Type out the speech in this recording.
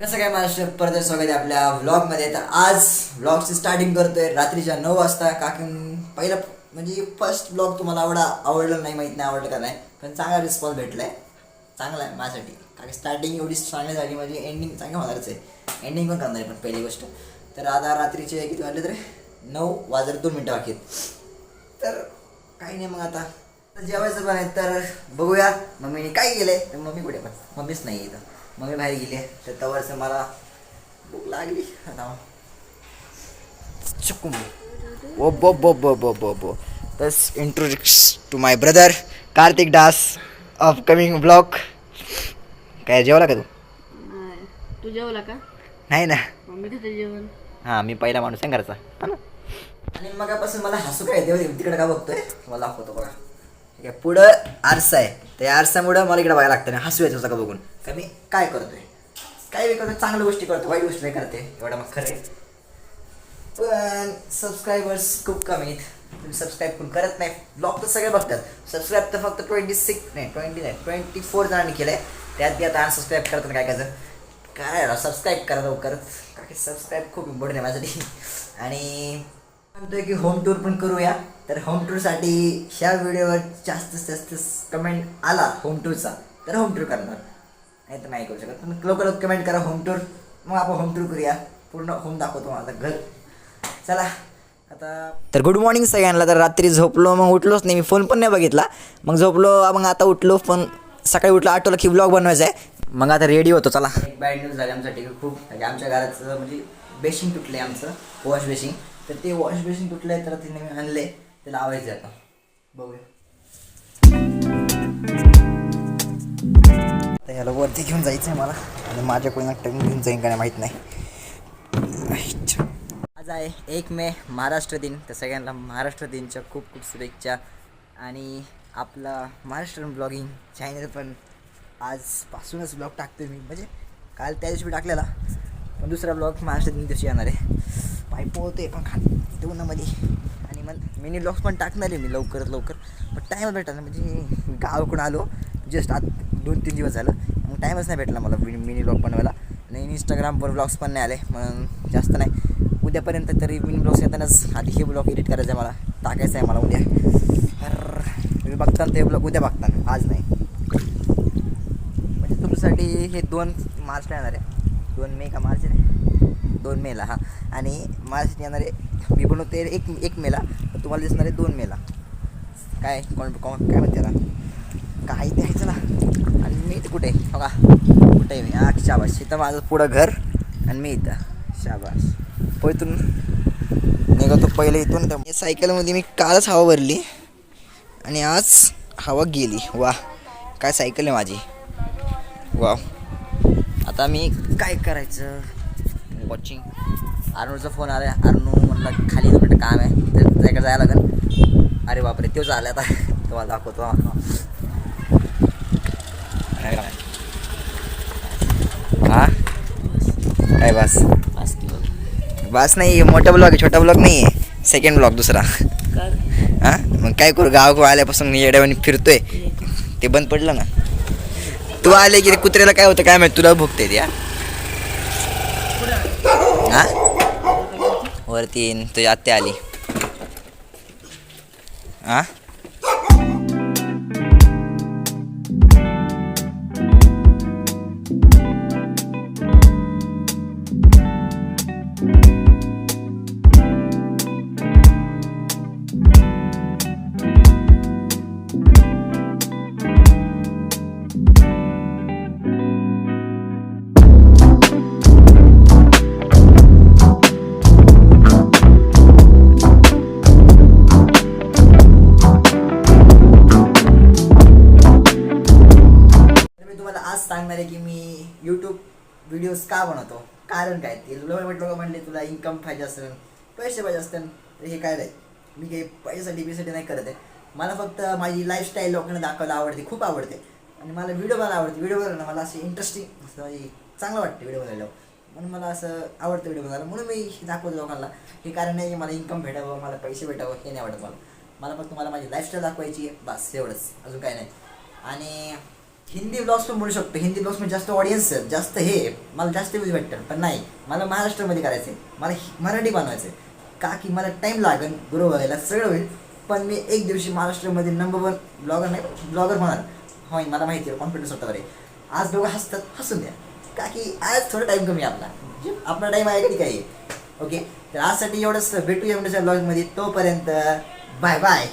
कसं काय महाराष्ट्र परत स्वागत आहे आपल्या व्लॉगमध्ये. तर आज व्लॉगची स्टार्टिंग करतोय रात्रीच्या 9 वाजता. पहिला म्हणजे फर्स्ट व्लॉग तुम्हाला आवडलं नाही, माहीत नाही आवडलं का नाही, पण चांगला रिस्पॉन्स भेटला आहे, चांगला आहे माझ्यासाठी. कारण स्टार्टिंग एवढी चांगली झाली म्हणजे एंडिंग चांगलं होणारच आहे, एंडिंग पण करणार आहे. पण पहिली गोष्ट तर आता रात्रीचे किती वाजले तर 9:02 बाकी आहेत. तर काही नाही, मग आता जेवायचं पण आहे. तर बघूया मम्मीने काय केलंय. तर मम्मी कुठे, पण मम्मीच नाही इथं, मम्मी बाहेर गेली आहे. तर तवरचं मला भूक लागली आता. चुकून ओ बो बो बो बो बो बो this introduces to my brother Kartik Das of coming blog. काय जेवला का तू? तू जेवला का? नाही ना. मम्मी तिथे जेवण. हां, मी पहिला माणूस आहे घरचा, हा ना. आणि मगापासून मला हसू काय येते, तिकडे का बघतोय मला दाखवतो बघा. ठीक आहे, पुढं आरसा आहे, त्या आरसामुळं मला इकडे बघायला लागतं ना, हसू यायचं का बघून का मी काय करतोय. काय करतो, चांगल्या गोष्टी करतो, वाईट गोष्टी नाही करते, एवढं मग खरं आहे. पण सबस्क्रायबर्स खूप कमी आहेत. तुम्ही सबस्क्राईब पण करत नाही. ब्लॉग तर सगळे बघतात, सबस्क्राईब तर फक्त 24 जणांनी केलं आहे. त्यात बी आता अनसबस्क्राईब करतात. काय सबस्क्राईब करा लवकरच, कारण की सबस्क्राईब खूप इम्पॉर्टंट आहे माझ्यासाठी. आणि म्हणतोय की होम टूर पण करूया. तर होम टूरसाठी ह्या व्हिडिओवर जास्तीत जास्त कमेंट आला होम टूरचा तर होम टूर करणार, नाही तर नाही करू शकत. पण लवकर कमेंट करा होम टूर, मग आपण होम टूर करूया, पूर्ण होम दाखवतो माझं घर. चला आता. तर गुड मॉर्निंग सगळ्यांना. तर रात्री झोपलो, मग उठलोच नाही, मी फोन पण नाही बघितला. मग झोपलो, मग आता उठलो, पण सकाळी उठलो, आठवलं की व्लॉग बनवायचा आहे. मग आता रेडी होतो. चला. एक बॅड न्यूज झाली आमच्यासाठी खूप, म्हणजे आमच्या घराचं म्हणजे बेसिंग तुटलं आहे, आमचं वॉश बेसिंग. तर ते वॉश बेसिंग तुटलं आहे, तर तिने मी आणले, ते लावायचं आता. बघूया तर ह्याला वरती घेऊन जायचं आहे मला, आणि माझ्या कोणी टर्न घेऊन जाईन का नाही माहीत नाही. आज आहे 1 मे, महाराष्ट्र दिन. तर सगळ्यांना महाराष्ट्र दिनच्या खूप खूप शुभेच्छा. आणि आपला महाराष्ट्रीयन ब्लॉगिंग चॅनल पण आजपासूनच ब्लॉग टाकतो मी, म्हणजे काल त्या दिवशी टाकलेला, पण दुसरा ब्लॉग महाराष्ट्र दिन दिवशी येणार आहे. पाईप होते पण उन्हामध्ये. आणि मग मिनी ब्लॉग्स पण टाकणार आहे मी लवकरात लवकर, पण टाईमच भेटला ना, म्हणजे गावाकडून आलो जस्ट आज 2-3 दिवस झालं, मग टाईमच नाही भेटला मला मिनी ब्लॉग बनवायला. आणि इंस्टाग्रामवर ब्लॉग्स पण नाही आले, म्हणून जास्त नाही. उद्यापर्यंत तरी मिनी ब्लॉग्स येतानाच आधी हे ब्लॉग एडिट करायचं आहे मला, टाकायचं आहे मला उद्या. तर तुम्ही बघताना ते ब्लॉग उद्या बघताना, आज नाही. म्हणजे तुमच्यासाठी हे 2 मार्चला येणार आहे. 2 मे का मार्च नाही, 2 मेला. हां, आणि मार्च येणार आहे. मी बनवते 1 मेला, तर तुम्हाला दिसणार आहे 2 मेला. काय काय म्हणते ना, काय द्यायचं ना. आणि मी इथं कुठे आहे बघा, कुठे आहे मी. शाबास, इथं माझं पुढं घर आणि मी इथं. शाबास. इथून निघतो पहिले इथून. तर सायकलमध्ये मी कालच हवा भरली आणि आज हवा गेली. वा, काय सायकल आहे माझी. वा. आता मी काय करायचं, वॉचिंग. अर्नूचा फोन आला आहे. अर्नू म्हणला खाली 2 मिनटं काम आहे, तर त्याकडे जायला लागेल. अरे बापरे, तेच आला आता, तुम्हाला दाखवतो. हां काय बस बस नाही, मोठा ब्लॉग आहे, छोटा ब्लॉग नाही आहे, सेकंड ब्लॉग दुसरा. हां, मग काय करू, गावाकडे आल्यापासून मी येड्यावानी फिरतोय, ते बंद पडलं ना. तू आले की कुत्र्याला काय होतं काय माहिती, तुला भुकते त्या. हां, वरती तुझी आत्या आली. हां, सांगणार आहे की मी यूट्यूब व्हिडिओज का बनवतो, कारण काय ते लोक म्हणले तुला इन्कम पाहिजे असेल, पैसे पाहिजे असतील, तर हे काय नाही. मी काही पैशासाठी नाही करत आहे. मला फक्त माझी लाईफस्टाईल लोकांना दाखवायला आवडते, खूप आवडते. आणि मला व्हिडिओ बनायला आवडते. व्हिडिओ बनवणं मला असे इंटरेस्टिंग असं, म्हणजे चांगलं वाटतं व्हिडिओ बनायला, म्हणून मला असं आवडतं व्हिडिओ बनायला, म्हणून मी दाखवतो लोकांना. हे कारण नाही की मला इन्कम भेटावं, मला पैसे भेटावं, हे नाही आवडत मला. मला फक्त माझी लाईफस्टाईल दाखवायची आहे, बस एवढंच, अजून काय नाही. आणि हिंदी ब्लॉग्स पण बोलू शकतो. हिंदी ब्लॉग्समध्ये जास्त ऑडियन्स जास्त हे मला जास्त व्ह्यूज भेटतात. पण नाही, मला महाराष्ट्रामध्ये करायचं आहे, मला मराठी बनवायचं आहे. का की मला टाईम लागेल ग्रो व्हायला, सगळं होईल. पण मी एक दिवशी महाराष्ट्रामध्ये नंबर 1 ब्लॉगर नाही ब्लॉगर होणार. होय, मला माहिती आहे, कॉन्फिडन्स स्वतःवर आहे. आज दोघं हसतात, हसून द्या. का की आज थोडा टाईम कमी आहे आपला टाईम आहे कधी काही. ओके, तर आजसाठी एवढंच. भेटूया म्हणजे ब्लॉगमध्ये. तोपर्यंत बाय बाय.